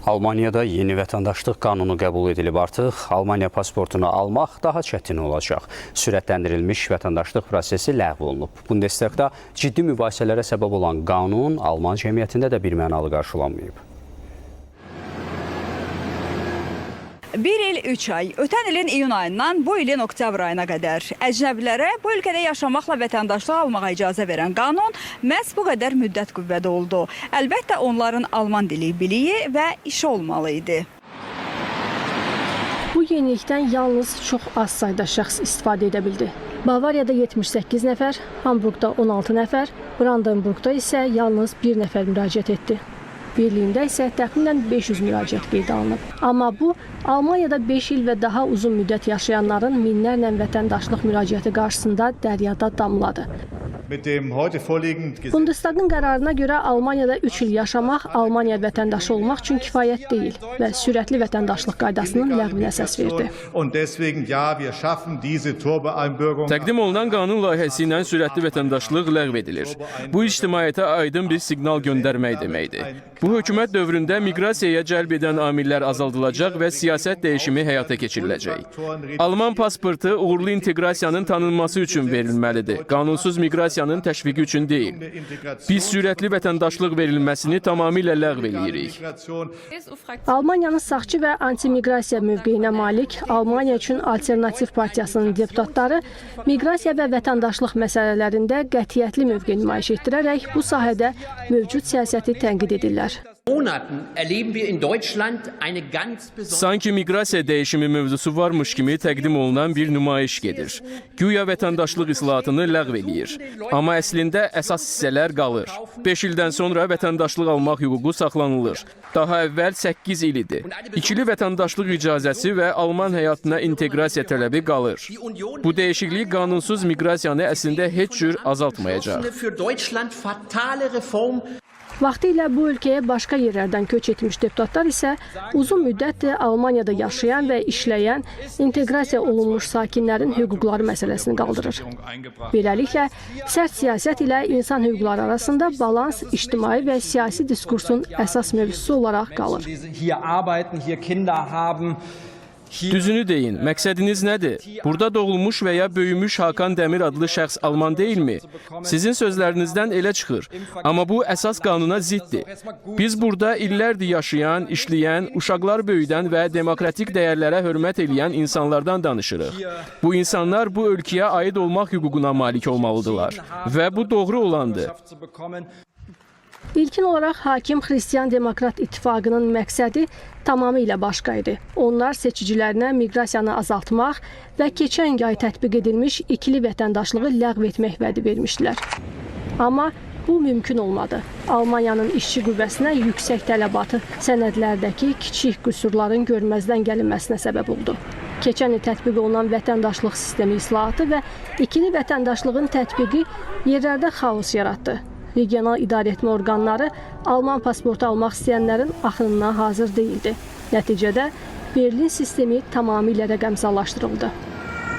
Almaniyada yeni vətəndaşlıq qanunu qəbul edilib artıq. Almaniya pasportunu almaq daha çətin olacaq. Sürətləndirilmiş vətəndaşlıq prosesi ləğv olunub. Bundestagda ciddi mübahisələrə səbəb olan qanun Alman cəmiyyətində də birmənalı qarşılanmayıb. 1 il 3 ay, ötən ilin iyun ayından bu ilin oktyabr ayına qədər əcnəbilərə bu ölkədə yaşamaqla vətəndaşlıq almağa icazə verən qanun məhz bu qədər müddət qüvvədə oldu. Əlbəttə onların alman dili biliyi və işi olmalı idi. Bu yenilikdən yalnız çox az sayda şəxs istifadə edə bildi. Bavariyada 78 nəfər, Hamburqda 16 nəfər, Brandenburqda isə yalnız 1 nəfər müraciət etdi. Berlində isə təxminən 500 müraciət qeydə alınıb. Amma bu, Almaniyada 5 il və daha uzun müddət yaşayanların minlərlə vətəndaşlıq müraciəti qarşısında dəryada damladı. Bundestagın qərarına görə Almaniyada 3 il yaşamaq, Almaniya vətəndaşı olmaq üçün kifayət deyil və sürətli vətəndaşlıq qaydasının ləğvinə əsas verdi. Təqdim olunan qanun layihəsi ilə sürətli vətəndaşlıq ləğv edilir. Bu ictimaiyyətə aydın bir siqnal göndərmək deməkdir. Bu hökumət dövründə miqrasiyaya cəlb edən amillər azaldılacaq və siyasət dəyişimi həyata keçiriləcək. Alman pasportu uğurlu inteqrasiyanın tanınması üçün verilməlidir. Qanunsuz miqrasiyanın təşviqi üçün deyil. Biz sürətli vətəndaşlıq verilməsini tamamilə ləğv edirik. Almaniyanın sağçı və antimiqrasiya mövqeyinə malik Almaniya üçün Alternativ Partiyasının deputatları miqrasiya və vətəndaşlıq məsələlərində qətiyyətli mövqe nümayiş etdirərək bu sahədə mövcud siyasəti tənqid edirlər. Sanki miqrasiya dəyişimi mövzusu varmış kimi təqdim olunan bir nümayiş gedir. Güya vətəndaşlıq islahatını ləğv edir. Amma əslində əsas hissələr qalır. 5 ildən sonra vətəndaşlıq almaq hüququ saxlanılır. Daha əvvəl 8 il idi. İkili vətəndaşlıq icazəsi və Alman həyatına inteqrasiya tələbi qalır. Bu dəyişiklik qanunsuz miqrasiyanı əslində heç cür azaltmayacaq. Vaxtilə bu ölkəyə başqa yerlərdən köç etmiş deputatlar isə uzun müddətdir Almaniyada yaşayan və işləyən, inteqrasiya olunmuş sakinlərin hüquqları məsələsini qaldırır. Beləliklə, sərt siyasət ilə insan hüquqları arasında balans ictimai və siyasi diskursun əsas mövzusu olaraq qalır. Düzünü deyin, məqsədiniz nədir? Burada doğulmuş və ya böyümüş Hakan Dəmir adlı şəxs Alman deyilmi? Sizin sözlərinizdən elə çıxır. Amma bu əsas qanuna ziddir. Biz burada illərdir yaşayan, işləyən, uşaqlar böyüdən və demokratik dəyərlərə hörmət eləyən insanlardan danışırıq. Bu insanlar bu ölkəyə aid olmaq hüququna malik olmalıdırlar. Və bu doğru olandır. İlkin olaraq Hakim Xristian Demokrat İttifaqının məqsədi tamamilə başqa idi. Onlar seçicilərinə miqrasiyanı azaltmaq və keçən yay tətbiq edilmiş ikili vətəndaşlığı ləğv etmək vədi vermişdilər. Amma bu mümkün olmadı. Almaniyanın işçi qüvvəsinə yüksək tələbatı sənədlərdəki kiçik qüsurların görməzdən gəlinməsinə səbəb oldu. Keçən il tətbiq olunan vətəndaşlıq sistemi islahatı və ikili vətəndaşlığın tətbiqi yerlərdə xaos yaratdı. Regional idarəetmə orqanları Alman pasportu almaq istəyənlərin axınına hazır deyildi. Nəticədə Berlin sistemi tamamilə rəqəmsallaşdırıldı.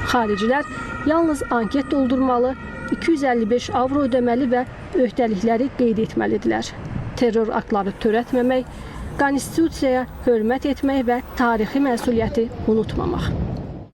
Xaricilər yalnız anket doldurmalı, 255 avro ödəməli və öhdəlikləri qeyd etməlidirlər. Terror aktları törətməmək, konstitusiyaya hörmət etmək və tarixi məsuliyyəti unutmamaq.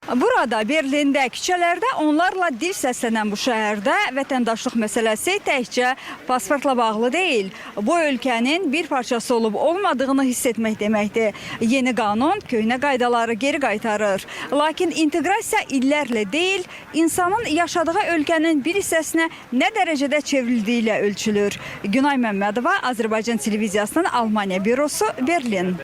Burada, Berlində, küçələrdə onlarla dil səslənən bu şəhərdə vətəndaşlıq məsələsi təkcə pasportla bağlı deyil. Bu ölkənin bir parçası olub olmadığını hiss etmək deməkdir. Yeni qanun köhnə qaydaları geri qaytarır. Lakin inteqrasiya illərlə deyil, insanın yaşadığı ölkənin bir hissəsinə nə dərəcədə çevrildiyi ilə ölçülür. Günay Məmmədova, Azərbaycan televiziyasının Almaniya bürosu, Berlin.